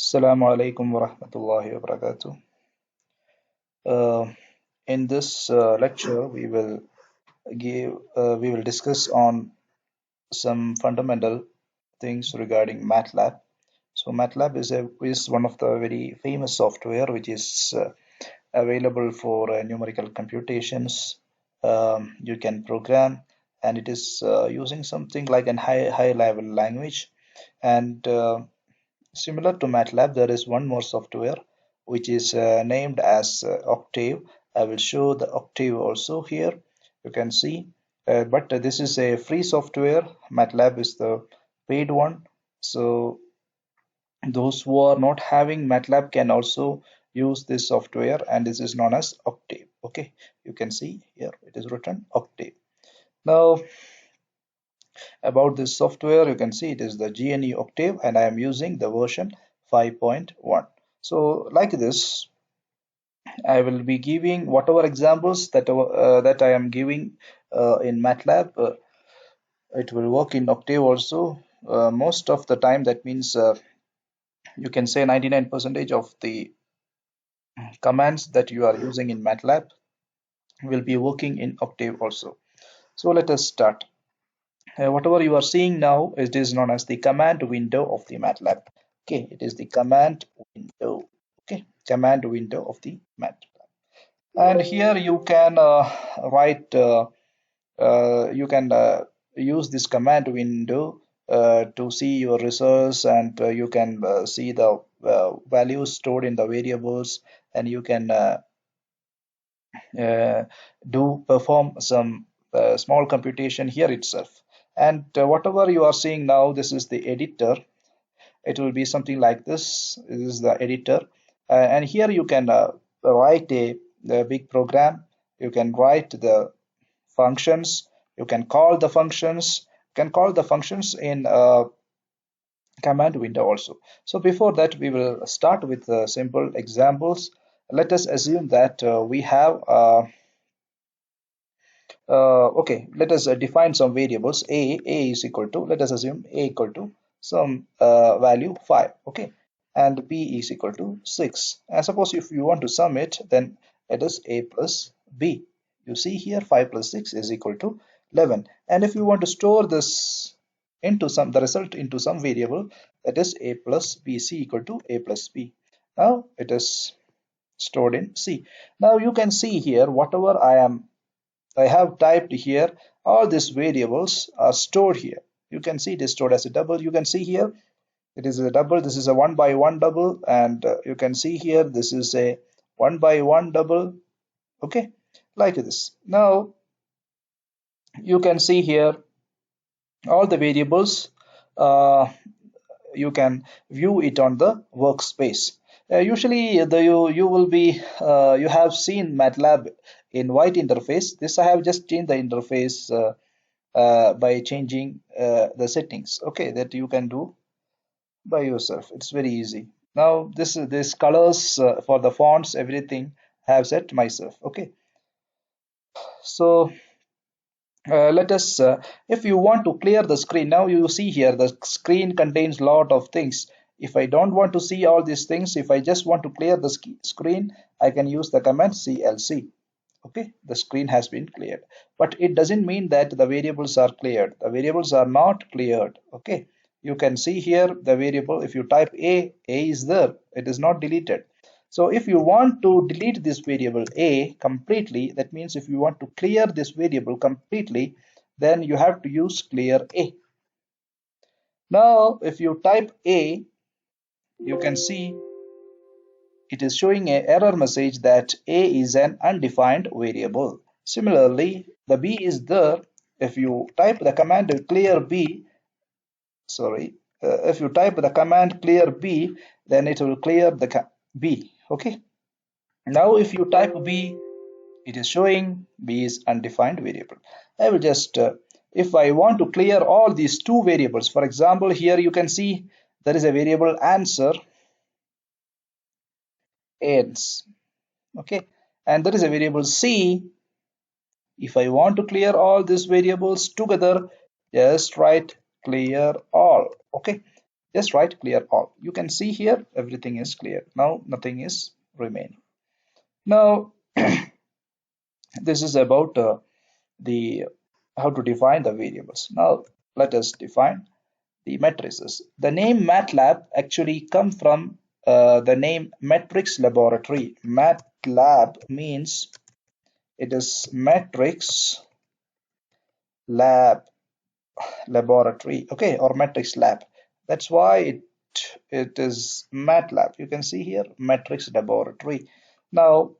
Assalamu alaikum wa rahmatullahi wa barakatuh. Uh, in this lecture, we will discuss on some fundamental things regarding Matlab. So Matlab is one of the very famous software which is available for numerical computations. You can program, and it is using something like an high level language. And similar to Matlab, there is one more software which is named as Octave. I will show the Octave also here. You can see, but this is a free software. Matlab is the paid one. So those who are not having Matlab can also use this software, and this is known as Octave. Okay, you can see here it is written Octave. Now about this software, you can see it is the GNU Octave, and I am using the version 5.1. So like this, I will be giving whatever examples that I am giving in Matlab. It will work in Octave also. Most of the time, that means you can say 99% of the commands that you are using in Matlab will be working in Octave also. So let us start. Whatever you are seeing now, it is known as the command window of the Matlab. Okay, it is the command window. Okay, command window of the Matlab. And here you can write, you can use this command window to see your results, and you can see the values stored in the variables, and you can uh, do perform some small computation here itself. And whatever you are seeing now, this is the editor. It will be something like this. This is the editor, and here you can write a big program. You can write the functions. You can call the functions. You can call the functions in command window also. So before that, we will start with simple examples. Let us assume that we have okay, let us define some variables. A is equal to, let us assume A equal to some value 5, okay, and B is equal to 6. And suppose if you want to sum it, then it is A plus B. You see here 5 plus 6 is equal to 11. And if you want to store this into the result into some variable, that is A plus BC equal to A plus B. Now it is stored in C. Now you can see here whatever I have typed here, all these variables are stored here. You can see it is stored as a double. You can see here it is a double. This is a 1 by 1 double, and you can see here this is a 1 by 1 double. Okay, like this. Now you can see here all the variables. You can view it on the workspace. Usually you will be you have seen Matlab in white interface. This I have just changed the interface by changing the settings, okay, that you can do by yourself. It's very easy. Now this colors for the fonts, everything I have set myself. Okay, so let us if you want to clear the screen, now you see here the screen contains lot of things. If I don't want to see all these things, if I just want to clear the screen, I can use the command clc. Okay, the screen has been cleared, but it doesn't mean that the variables are cleared. The variables are not cleared. Okay, you can see here the variable. If you type A is there, it is not deleted. So if you want to delete this variable A completely, that means if you want to clear this variable completely, then you have to use clear A. Now if you type A, you can see it is showing an error message that A is an undefined variable. Similarly, the B is there. If you type the command clear B, sorry, if you type the command clear B, then it will clear the B. Okay. Now if you type B, it is showing B is undefined variable. I will just, if I want to clear all these two variables, for example, here you can see there is a variable answer, ans, okay, and there is a variable C. If I want to clear all these variables together, just write clear all. Okay, Just write clear all. You can see here everything is clear. Now nothing is remaining. Now this is about the how to define the variables. Now let us define the matrices. The name MATLAB actually come from the name matrix laboratory. MATLAB means it is matrix lab laboratory, okay, or matrix lab. That's why it is MATLAB. You can see here matrix laboratory. Now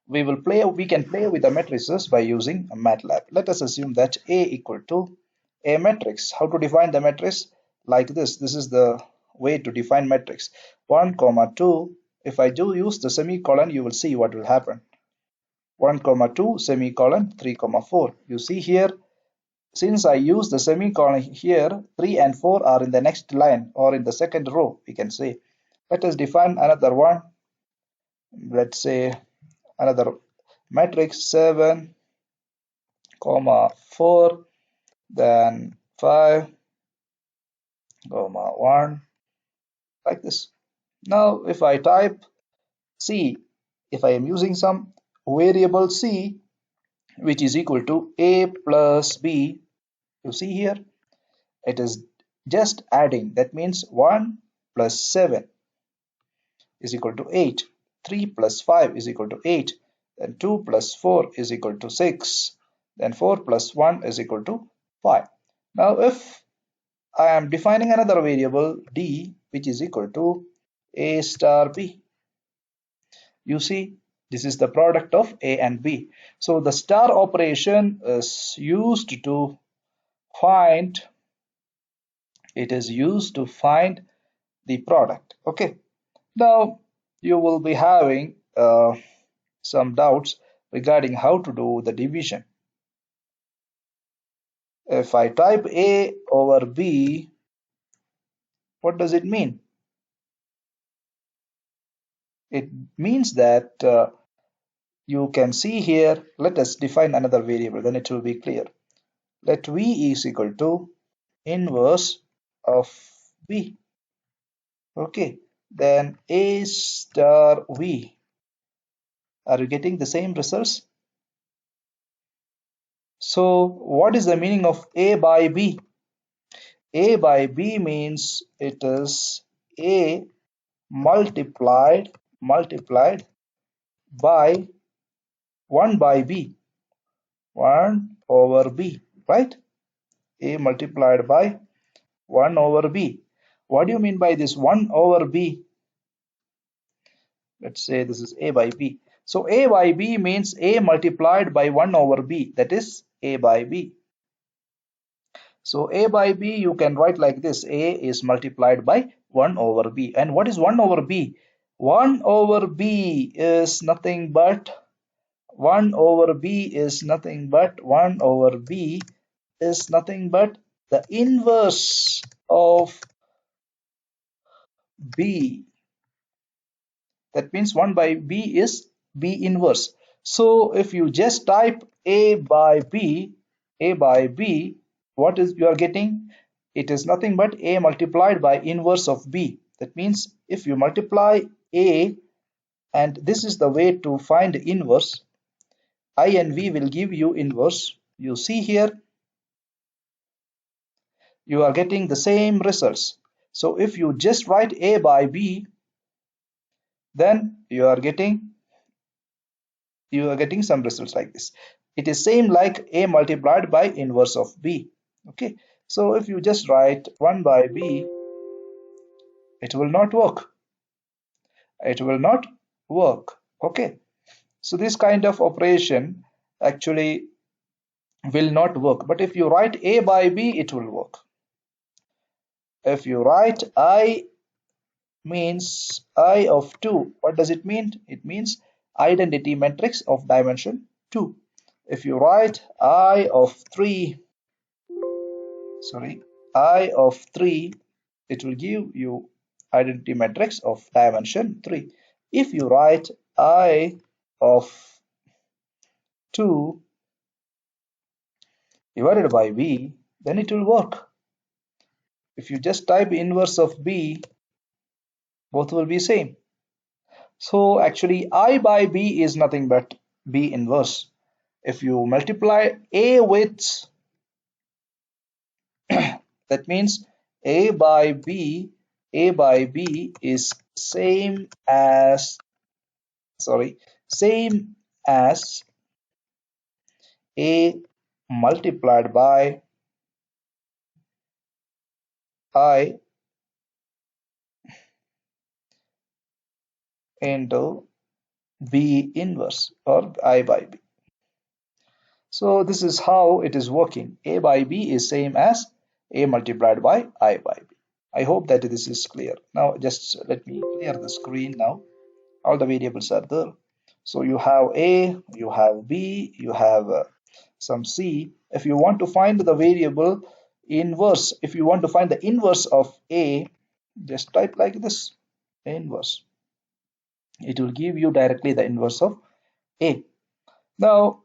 we can play with the matrices by using MATLAB. Let us assume that A equal to a matrix. How to define the matrix? Like this. This is the way to define matrix. 1 comma 2. If I do use the semicolon, you will see what will happen. 1 comma 2 semicolon 3 comma 4. You see here, since I use the semicolon here, 3 and 4 are in the next line or in the second row, we can say. Let us define another one. Let's say another matrix 7 comma 4, then 5 comma 1, like this. Now if I type C, if I am using some variable C which is equal to A plus B, you see here it is just adding. That means 1 plus 7 is equal to 8, 3 plus 5 is equal to 8, then 2 plus 4 is equal to 6, then 4 plus 1 is equal to 5. Now if I am defining another variable D which is equal to A star B, you see this is the product of A and B. So the star operation is used to find, it is used to find the product. Okay, now you will be having some doubts regarding how to do the division. If I type A over B, what does it mean? It means that you can see here, let us define another variable, then it will be clear. Let V is equal to inverse of B. Okay, then A star V. Are you getting the same results? So what is the meaning of A by B? A by B means it is A multiplied by 1 by B, 1 over B, right? A multiplied by 1 over B. What do you mean by this 1 over B? Let's say this is A by B. So A by B means A multiplied by 1 over B, that is A by B. So A by B you can write like this: A is multiplied by 1 over B. And what is 1 over B? 1 over B is nothing but 1 over B is nothing but 1 over B is nothing but the inverse of B. That means 1 by B is B inverse. So if you just type A by B, what is you are getting? It is nothing but A multiplied by inverse of B. That means if you multiply A, and this is the way to find inverse, I and V will give you inverse. You see here, you are getting the same results. So if you just write A by B, then you are getting some results like this. It is same like A multiplied by inverse of B. Okay, so if you just write 1 by B, it will not work. It will not work. Okay, so this kind of operation actually will not work. But if you write A by B, it will work. If you write I means I of 2, what does it mean? It means identity matrix of dimension 2. If you write I of 3, it will give you identity matrix of dimension 3. If you write I of 2 divided by B, then it will work. If you just type inverse of b, both will be same. So actually I by b is nothing but b inverse. If you multiply a with, that means a by b, a by b is same as, sorry, same as a multiplied by I into b inverse or I by b. So this is how it is working. A by b is same as a multiplied by I by b. I hope that this is clear. Now just let me clear the screen now. All the variables are there. So you have a, you have b, you have some c. If you want to find the variable inverse, if you want to find the inverse of a, just type like this, inverse. It will give you directly the inverse of a. Now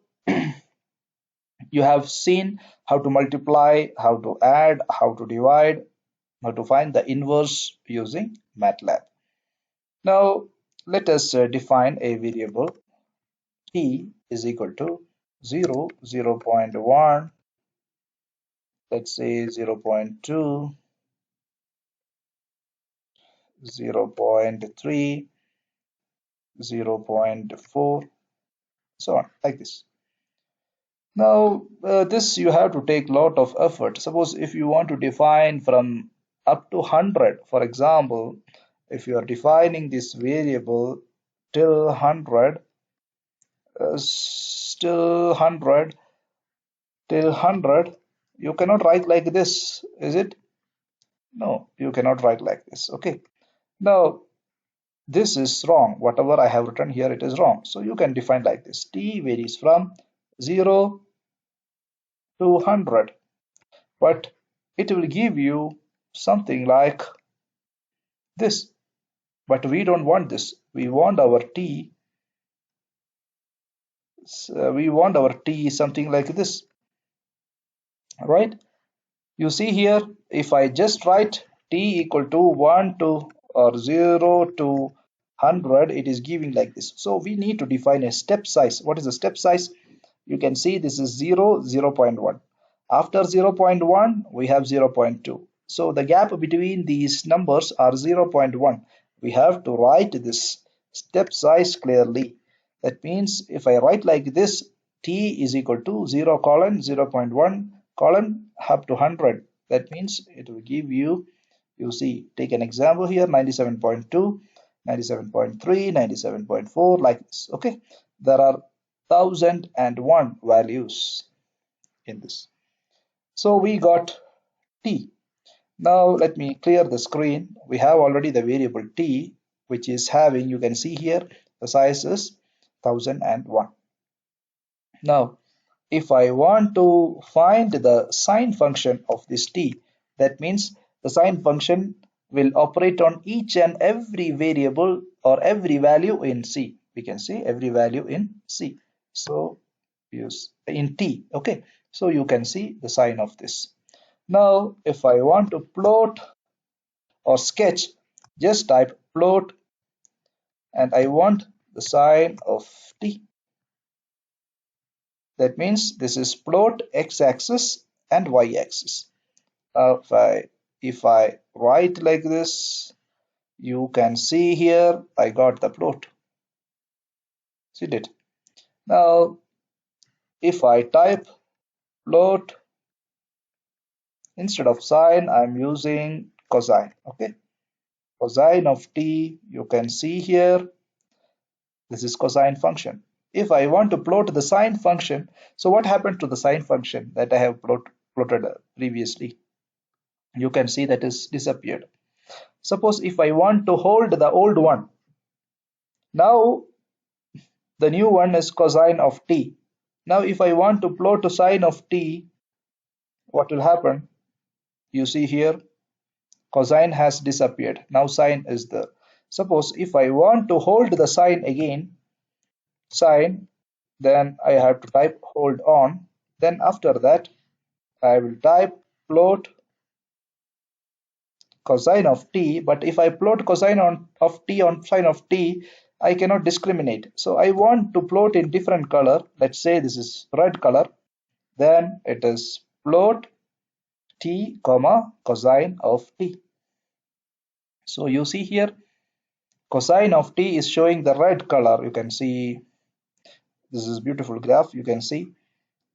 you have seen how to multiply, how to add, how to divide, how to find the inverse using Matlab. Now let us define a variable t is equal to 0, 0.1, let's say 0.2, 0.3, 0.4, so on, like this. Now this you have to take lot of effort. Suppose if you want to define from up to 100, for example, if you are defining this variable till 100, still 100 till 100, you cannot write like this, is it? No, you cannot write like this. Okay, now this is wrong. Whatever I have written here, it is wrong. So you can define like this: t varies from 0 to 100, but it will give you something like this. But we don't want this. We want our t, something like this, right? You see here, if I just write t equal to 1 to or 0 to 100, it is giving like this. So we need to define a step size. What is the step size? You can see this is 0, 0.1. After 0.1, we have 0.2. So the gap between these numbers are 0.1. We have to write this step size clearly. That means if I write like this, t is equal to 0 colon 0.1 colon up to 100. That means it will give you, you see, take an example here, 97.2, 97.3, 97.4, like this. Okay, there are 1001 values in this. So we got t. Now let me clear the screen. We have already the variable t, which is having, you can see here, the size is 1001. Now if I want to find the sine function of this t, that means the sine function will operate on each and every variable or every value in C. We can say every value in C. So use in t. Okay. So you can see the sign of this. Now if I want to plot or sketch, just type plot and I want the sign of t. That means this is plot x-axis and y-axis. If I write like this, you can see here I got the plot. See it? Now if I type plot, instead of sine I'm using cosine. Okay, cosine of t, you can see here this is cosine function. If I want to plot the sine function, so what happened to the sine function that I have plotted previously? You can see that is disappeared. Suppose if I want to hold the old one, now the new one is cosine of t. Now if I want to plot a sine of t, what will happen? You see here cosine has disappeared. Now sine is there. Suppose if I want to hold the sine again, sine, then I have to type hold on. Then after that I will type plot cosine of t, but if I plot cosine of t on sine of t, I cannot discriminate. So I want to plot in different color. Let's say this is red color. Then it is plot t comma cosine of t. So you see here cosine of t is showing the red color. You can see this is beautiful graph. You can see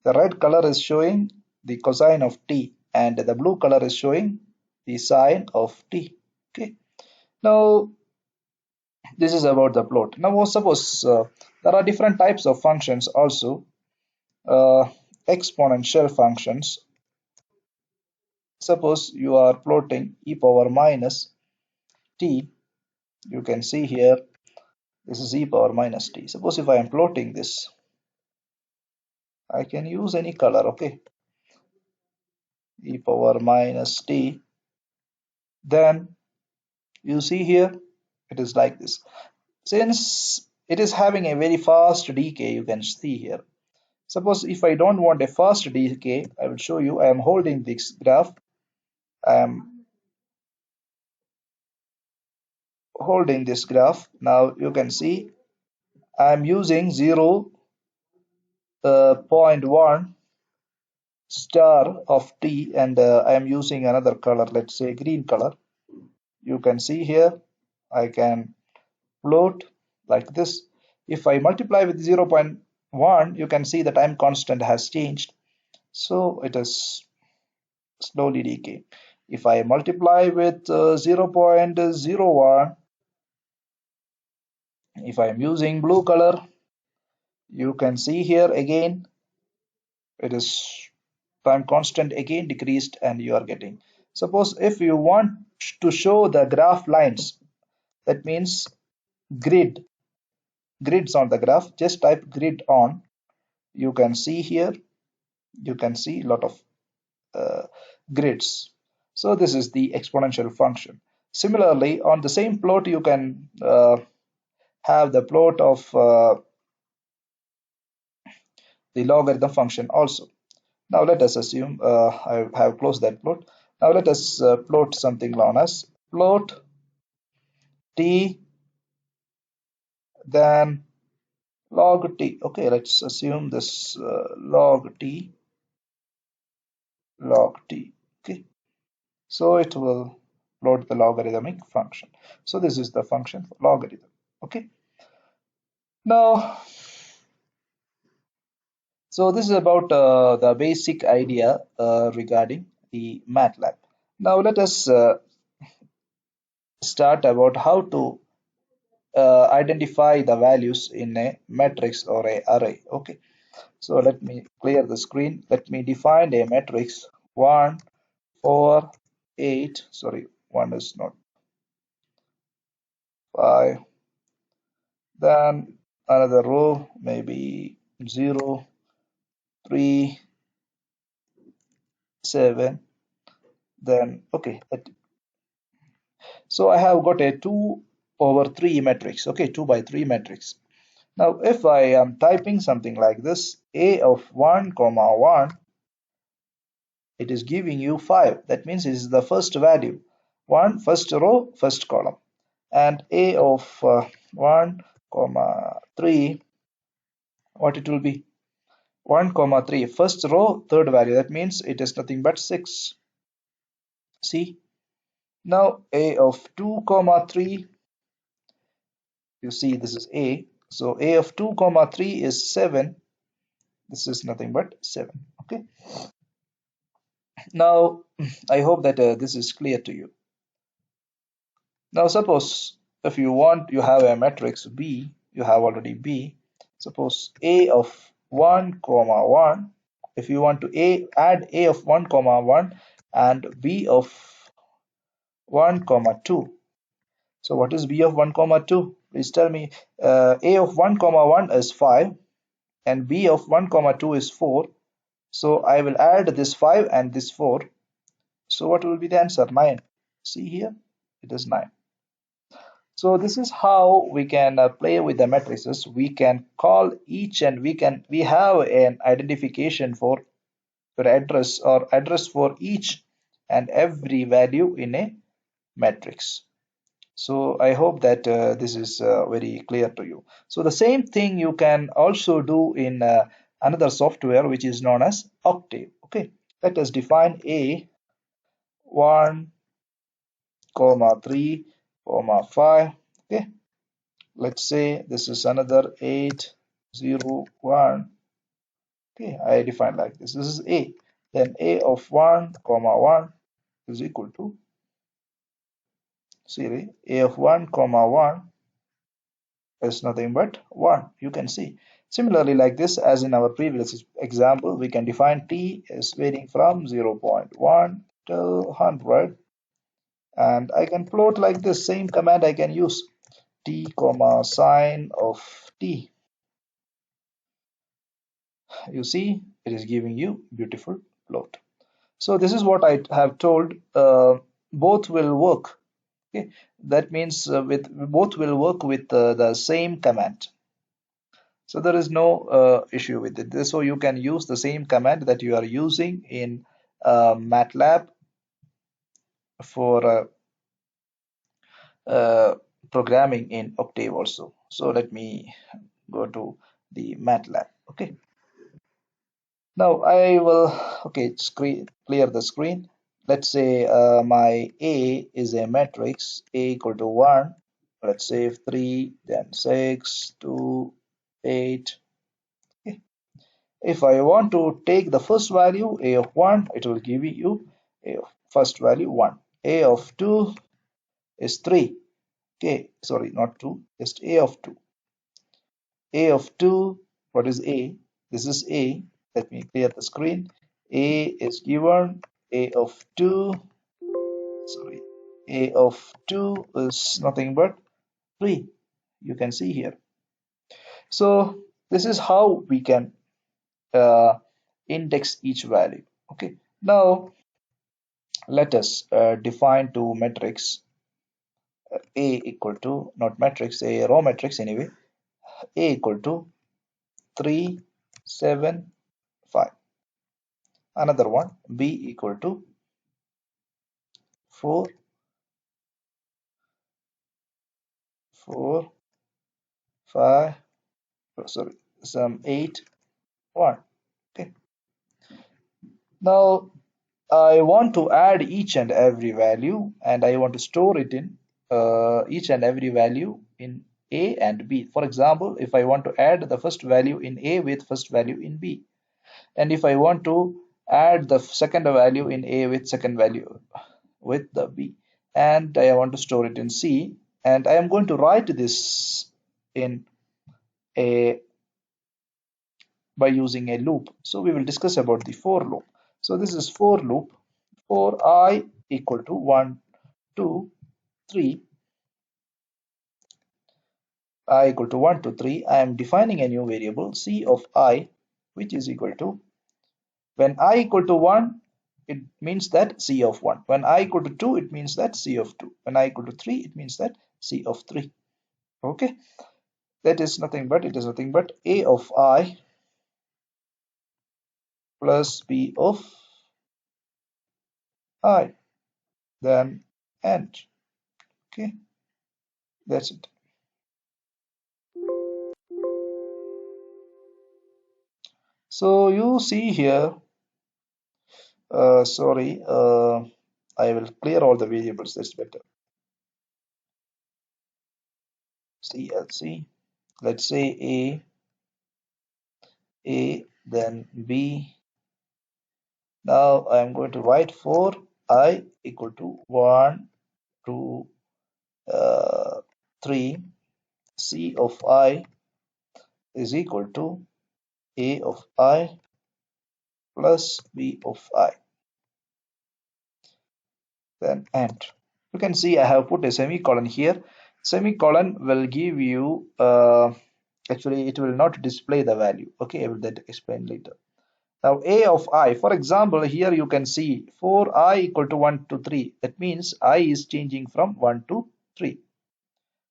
the red color is showing the cosine of t and the blue color is showing the sine of t. Okay. Now this is about the plot. Now suppose there are different types of functions also. Exponential functions. Suppose you are plotting e power minus t. You can see here this is e power minus t. Suppose if I am plotting this, I can use any color. Okay, e power minus t. Then you see here it is like this. Since it is having a very fast decay, you can see here. Suppose if I don't want a fast decay, I will show you. I am holding this graph. I am holding this graph. Now you can see I am using 0.1 star of t, and I am using another color, let's say green color. You can see here I can plot like this. If I multiply with 0.1, you can see the time constant has changed, so it is slowly decay. If I multiply with 0.01, if I am using blue color, you can see here again it is time constant again decreased, and you are getting. Suppose if you want to show the graph lines, that means grids on the graph, just type grid on. You can see here, you can see a lot of uh, grids. So this is the exponential function. Similarly, on the same plot, you can have the plot of the logarithm function also. Now let us assume I have closed that plot. Now let us plot something known as plot t then log t. Okay, let's assume this log t. Okay, so it will plot the logarithmic function. So this is the function for logarithm. Okay, now so this is about the basic idea regarding the Matlab. Now let us start about how to identify the values in a matrix or a array. Okay, so let me clear the screen. Let me define a matrix 1 4 8, sorry, 1 is not 5, then another row maybe 0 3 7, then okay, so I have got a 2 over 3 matrix. Okay, 2 by 3 matrix. Now if I am typing something like this, a of 1 comma 1, it is giving you 5. That means it is the first value, 1 first row first column. And a of 1 comma 3, what it will be, 1 comma 3 first row third value, that means it is nothing but 6. See, now a of 2 comma 3, you see this is a, so a of 2 comma 3 is 7. This is nothing but 7. Okay, now I hope that this is clear to you. Now suppose if you want, you have a matrix B, you have already B. Suppose a of 1 comma 1, if you want to add a of 1 comma 1 and b of 1 comma 2. So what is b of 1 comma 2? Please tell me. A of 1 comma 1 is 5 and b of 1 comma 2 is 4. So I will add this 5 and this 4. So what will be the answer? 9. See here, it is 9. So this is how we can play with the matrices. We can call each, and we have an identification for address or address for each and every value in a matrix. So I hope that this is very clear to you. So the same thing you can also do in another software which is known as Octave. Okay, let us define a 1, comma 3, comma 5. Okay, let's say this is another 8, 0, 1. Okay, I define like this. This is a. Then a of 1, comma 1 is equal to, see, a of 1, comma 1 is nothing but 1. You can see. Similarly, like this, as in our previous example, we can define t is varying from 0.1 till 100, and I can plot like this. Same command I can use, t comma sine of t. You see, it is giving you beautiful plot. So this is what I have told. Both will work. Okay, that means with both will work with the same command. So there is no issue with it. So you can use the same command that you are using in Matlab for programming in Octave also. So let me go to the Matlab. Okay. Now I will, okay, clear the screen. Let's say my A is a matrix, A equal to 1. Let's say 3, then 6, 2, 8. Okay. If I want to take the first value, A of 1, it will give you A of first value 1. A of 2 is 3. Okay, sorry, not 2, just A of 2. A of 2, what is A? This is A. Let me clear the screen. A is given, A of 2, sorry, A of 2 is nothing but 3. You can see here. So this is how we can uh, index each value. Okay, now let us define two matrix A equal to, not matrix, a row matrix anyway, A equal to 3, 7, 5. Another one, B equal to 4, 4, 5, sorry, some 8, 1. Okay, now I want to add each and every value, and I want to store it in each and every value in A and B. For example, if I want to add the first value in A with first value in B, and if I want to add the second value in A with second value with the B, and I want to store it in C, and I am going to write this in a by using a loop. So we will discuss about the for loop. So this is for loop. For I equal to 1, 2, 3, I equal to 1 to 3, I am defining a new variable c of I, which is equal to, when I equal to 1, it means that c of 1. When I equal to 2, it means that c of 2. When I equal to 3, it means that c of 3. Okay, that is nothing but, it is nothing but a of I plus b of I, then end. Okay, that's it. So you see here, sorry, I will clear all the variables, that's better. CLC, let's say A, then B. Now I am going to write for I equal to 1, 2, 3. C of I is equal to A of I plus B of I, then end. You can see I have put a semicolon here. Semicolon will give you, actually it will not display the value. Okay, I will that explain later. Now A of I, for example, here you can see for I equal to 1 to 3. That means I is changing from 1 to 3.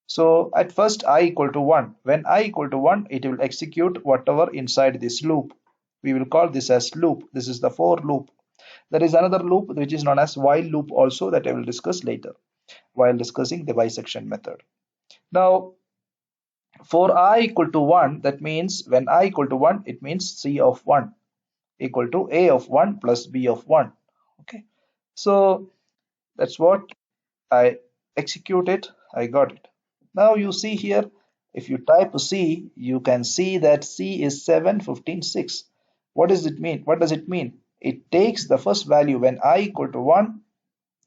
So at first I equal to 1. When I equal to 1, it will execute whatever inside this loop. We will call this as loop. This is the for loop. There is another loop which is known as while loop also, that I will discuss later. while discussing the bisection method. Now, for I equal to 1, that means when I equal to 1, it means C of 1 equal to A of 1 plus B of 1. Okay, so that's what I executed. I got it. Now you see here, if you type C, you can see that C is 7, 15, 6. What does it mean? What does it mean? It takes the first value when I equal to 1.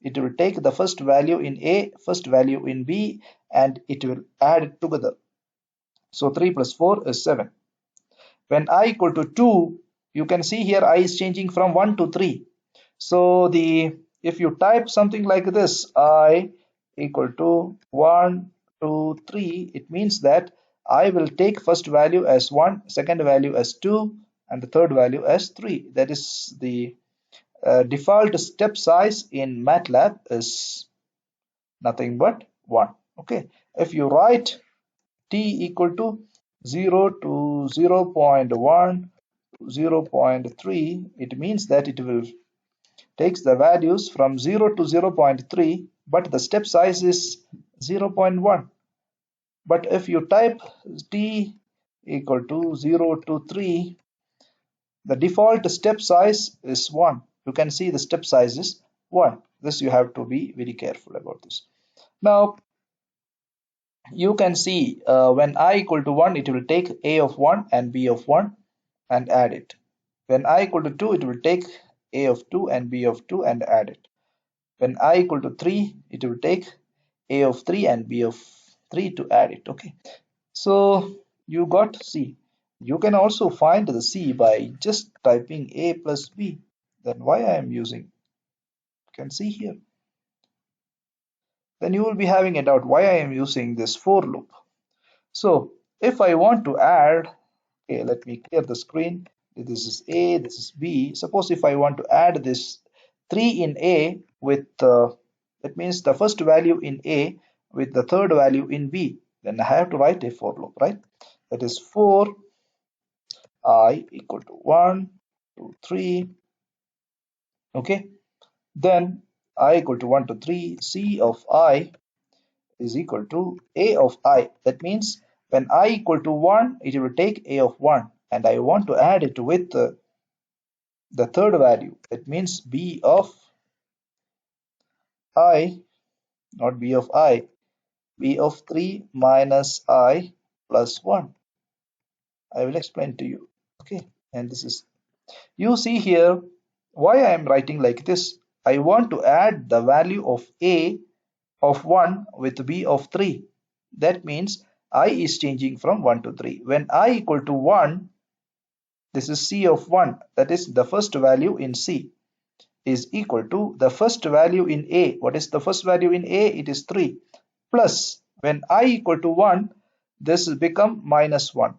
It will take the first value in A, first value in B, and it will add it together. So 3 plus 4 is 7. When I equal to 2, you can see here I is changing from 1 to 3. So if you type something like this, I equal to 1, 2, 3, it means that I will take first value as 1, second value as 2, and the third value as 3. That is the default step size in Matlab is nothing but 1. Okay, if you write t equal to 0 to 0 0.1 to 0 0.3, it means that it will takes the values from 0 to 0 0.3, but the step size is 0 0.1. But if you type t equal to 0 to 3, the default step size is 1. You can see the step size is 1. This you have to be very careful about this. Now you can see when I equal to 1, it will take A of 1 and B of 1 and add it. When I equal to 2, it will take A of 2 and B of 2 and add it. When I equal to 3, it will take A of 3 and B of 3 to add it. Okay, so you got C. You can also find the C by just typing A plus B. Then why I am using, you can see here. Then you will be having a doubt why I am using this for loop. So if I want to add, okay, let me clear the screen. This is A, this is B. Suppose if I want to add this 3 in A with that means the first value in A with the third value in B, then I have to write a for loop, right? That is for I equal to 1, 2, 3. Okay, then I equal to 1 to 3, C of I is equal to A of I. That means when I equal to 1, it will take A of 1, and I want to add it with the third value. That means B of I, not B of I, B of 3 minus I plus 1. I will explain to you. Okay, and this is, you see here why I am writing like this. I want to add the value of A of 1 with B of 3. That means I is changing from 1 to 3. When I equal to 1, this is C of 1, that is the first value in C, is equal to the first value in A. What is the first value in A? It is 3. Plus, when I equal to 1, this will become minus 1.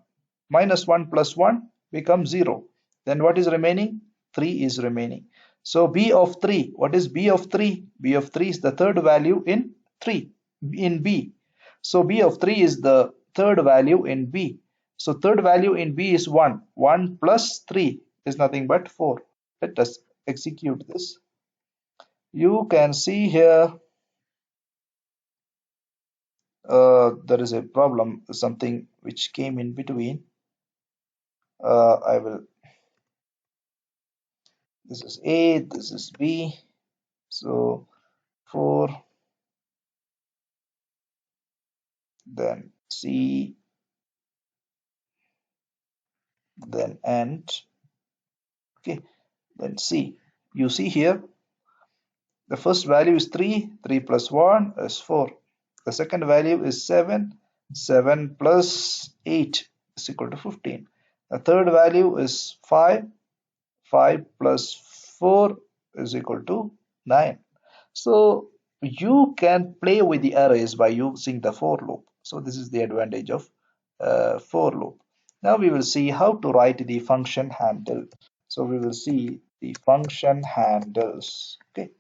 Minus 1 plus 1 becomes 0. Then what is remaining? 3 is remaining. So B of 3, what is B of 3? B of 3 is the third value in 3, in B. So B of 3 is the third value in B. So third value in B is 1. 1 plus 3 is nothing but 4. Let us execute this. You can see here there is a problem, something which came in between. I will, this is A, this is B. So 4, then C, then AND, okay, then C. You see here, the first value is 3, 3 plus 1 is 4. The second value is 7, 7 plus 8 is equal to 15. The third value is 5, 5 plus 4 is equal to 9. So you can play with the arrays by using the for loop. So this is the advantage of for loop. Now we will see how to write the function handle. So we will see the function handles. Okay,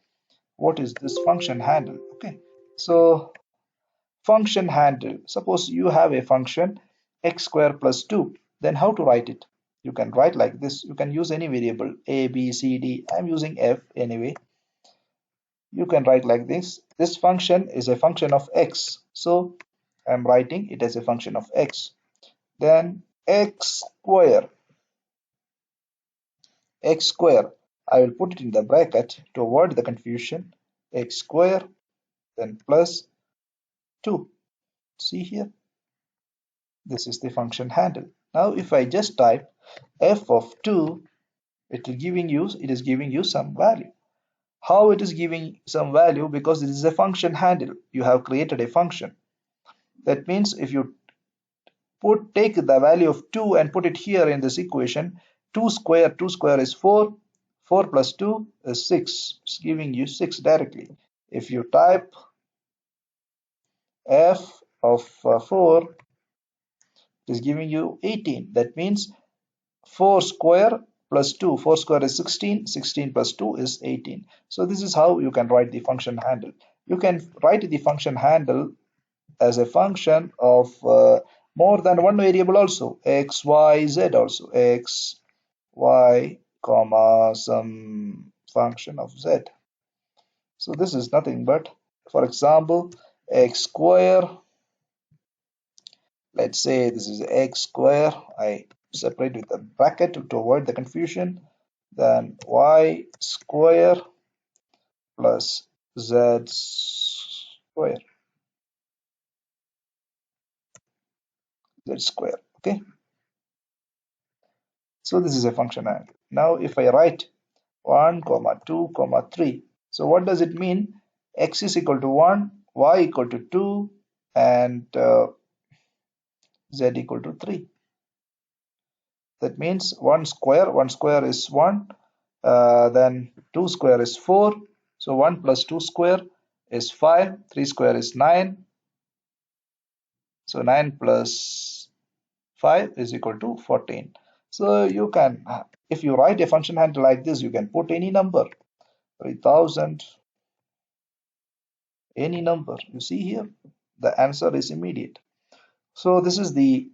what is this function handle? Okay, so function handle, suppose you have a function x square plus 2, then how to write it? You can write like this. You can use any variable a, b, c, d. I'm using f anyway. You can write like this. this function is a function of x, so I'm writing it as a function of x. Then x square, I will put it in the bracket to avoid the confusion. X square, then plus 2. See here, this is the function handle. Now if I just type f of 2, it is giving you some value. How it is giving some value? Because it is a function handle. You have created a function. That means if you take the value of 2 and put it here in this equation, 2 square is 4, 4 plus 2 is 6. It's giving you 6 directly. If you type f of 4, it is giving you 18. That means 4 square plus 2, 4 square is 16, 16 plus 2 is 18. So this is how you can write the function handle. You can write the function handle as a function of more than one variable also, x, y, z also, x, y, comma, some function of z. So this is nothing but, for example, x square, let's say this is x square, I separate with a bracket to avoid the confusion, then y square plus z square, okay. So this is a function angle. Now if I write 1 comma 2 comma 3, so what does it mean? X is equal to 1, y equal to 2, and z equal to 3. That means 1 square is 1, then 2 square is 4, so 1 plus 2 square is 5, 3 square is 9, so 9 plus 5 is equal to 14. So you can, if you write a function handle like this, you can put any number, 3000, any number. You see here, the answer is immediate. So this is the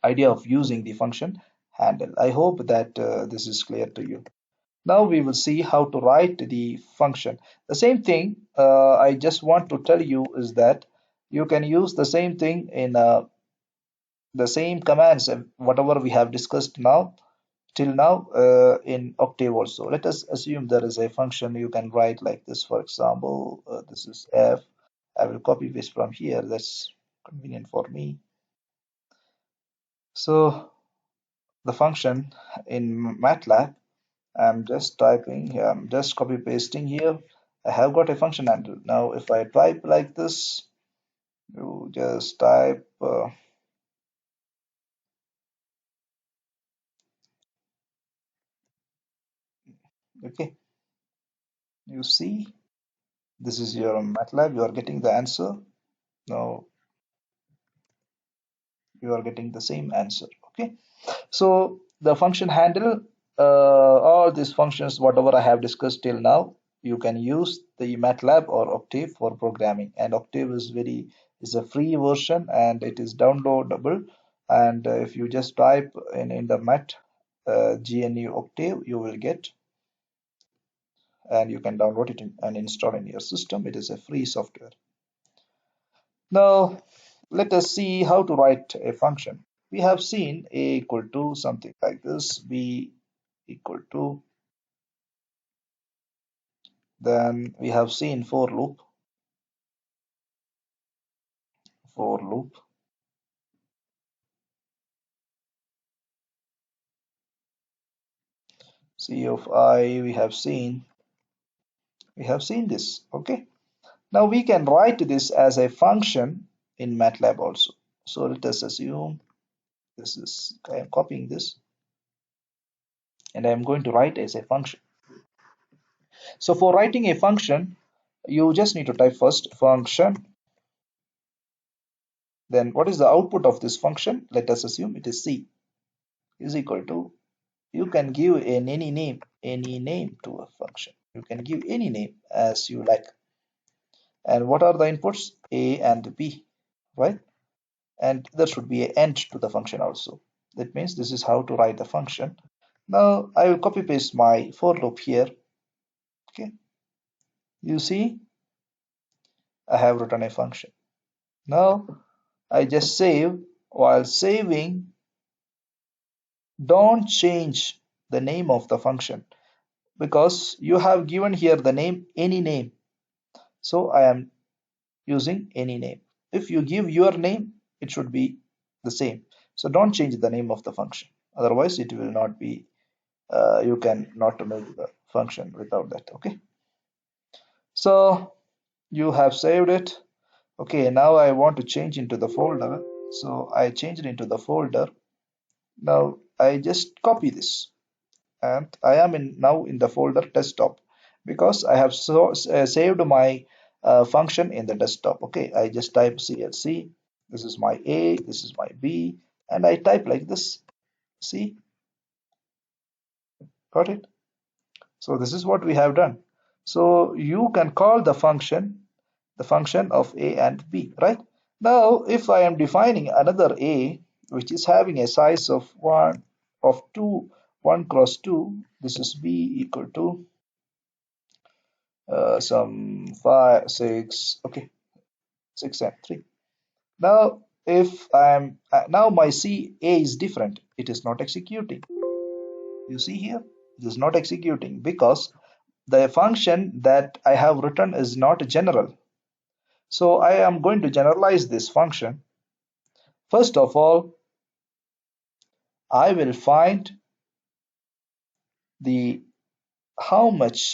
idea of using the function handle. I hope that this is clear to you. Now we will see how to write the function. The same thing I just want to tell you is that you can use the same thing in the same commands, whatever we have discussed now till now, in Octave also. Let us assume there is a function you can write like this. For example, this is f. I will copy paste from here. That's convenient for me. So the function in Matlab, I'm just typing here, I'm just copy pasting here. I have got a function handle. Now if I type like this, you just type okay, you see, this is your Matlab, you are getting the answer. Now you are getting the same answer. Okay, so the function handle, all these functions whatever I have discussed till now, you can use the Matlab or Octave for programming. And Octave is a free version and it is downloadable. And if you just type in the Mat GNU Octave, you will get, and you can download it and install in your system. It is a free software. Now let us see how to write a function. We have seen a equal to something like this, b equal to, then we have seen for loop, c of I, we have seen this. Okay, now we can write this as a function in Matlab also. So let us assume this is, I am copying this and I am going to write as a function. So for writing a function, you just need to type first function, then what is the output of this function? Let us assume it is c is equal to, you can give any name to a function. You can give any name as you like. And what are the inputs? A and B, right? And there should be an end to the function also. That means this is how to write the function. Now I will copy paste my for loop here. Okay, You see, I have written a function. Now I just save. While saving, don't change the name of the function because you have given here the name any name. So I am using any name. If you give your name, it should be the same. So don't change the name of the function. Otherwise, it will not be, you can not make the function without that. Okay. So you have saved it. Okay, now I want to change into the folder. So I changed into the folder. Now I just copy this and I am in now in the folder desktop because I have saved my function in the desktop. Okay, I just type CLC. This is my A, this is my B, and I type like this. See, got it? So this is what we have done. So you can call the function of A and B, right? Now, if I am defining another A, which is having a size of 2, 1 cross 2, this is B equal to some 5, 6, okay, 6 and 3. Now, if I'm now my C A is different, it is not executing. You see here, it is not executing because the function that I have written is not general. So I am going to generalize this function. First of all, I will find the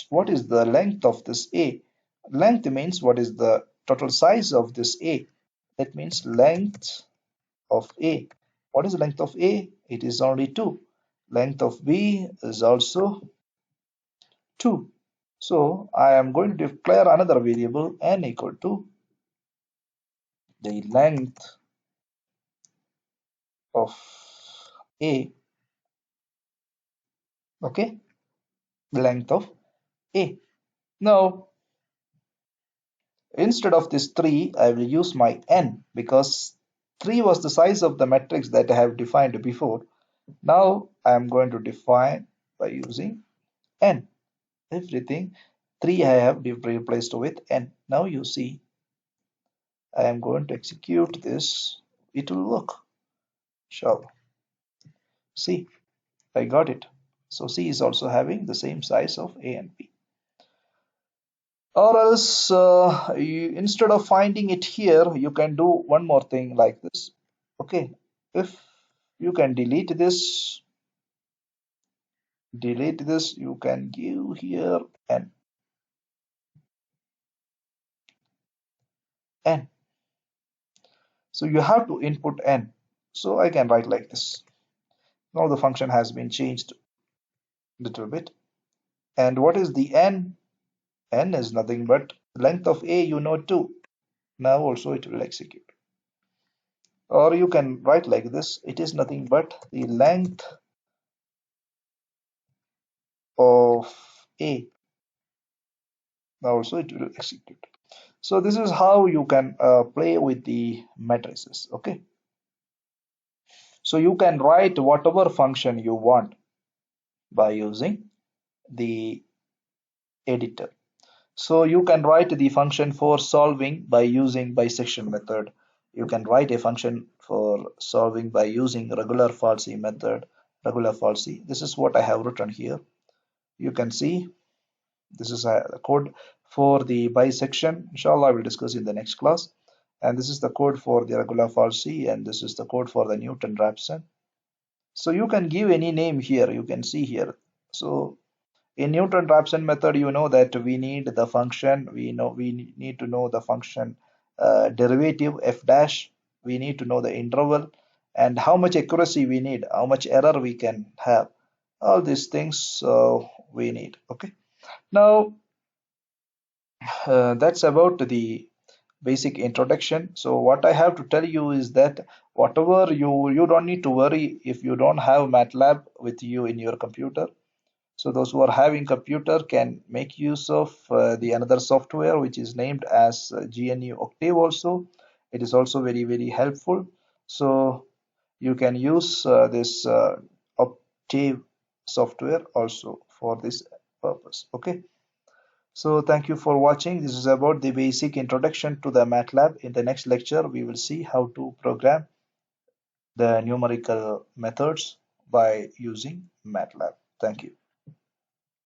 what is the length of this A. Length means what is the total size of this A. That means length of A. What is the length of A? It is only 2. Length of B is also 2. So I am going to declare another variable n equal to the length of A. Okay, the length of A. Now instead of this 3, I will use my n because 3 was the size of the matrix that I have defined before. Now I am going to define by using n. Everything 3 I have replaced with n. Now you see I am going to execute this. It will work. Sure. See, I got it. So C is also having the same size of A and B. Or else, instead of finding it here, you can do one more thing like this. Okay, if you can delete this, you can give here n. So you have to input n. So I can write like this. Now the function has been changed a little bit. And what is the n? N is nothing but length of A, 2. Now also it will execute. Or you can write like this. It is nothing but the length of A. Now also it will execute. So this is how you can play with the matrices. Okay. So you can write whatever function you want by using the editor. So you can write the function for solving by using bisection method. You can write a function for solving by using regular falsy method, regular falsy. This is what I have written here. You can see this is a code for the bisection. Inshallah, I will discuss in the next class. And this is the code for the regular falsy, and this is the code for the Newton-Raphson. So you can give any name here. You can see here. So in Newton-Raphson method, you know that we need the function. We need to know the function derivative f dash. We need to know the interval and how much accuracy we need, how much error we can have. All these things we need. Okay. Now that's about the basic introduction. So what I have to tell you is that whatever you don't need to worry if you don't have MATLAB with you in your computer. So those who are having computer can make use of the another software which is named as GNU Octave also. It is also very helpful. So you can use this Octave software also for this purpose. Okay. So thank you for watching. This is about the basic introduction to the MATLAB. In the next lecture, we will see how to program the numerical methods by using MATLAB. Thank you.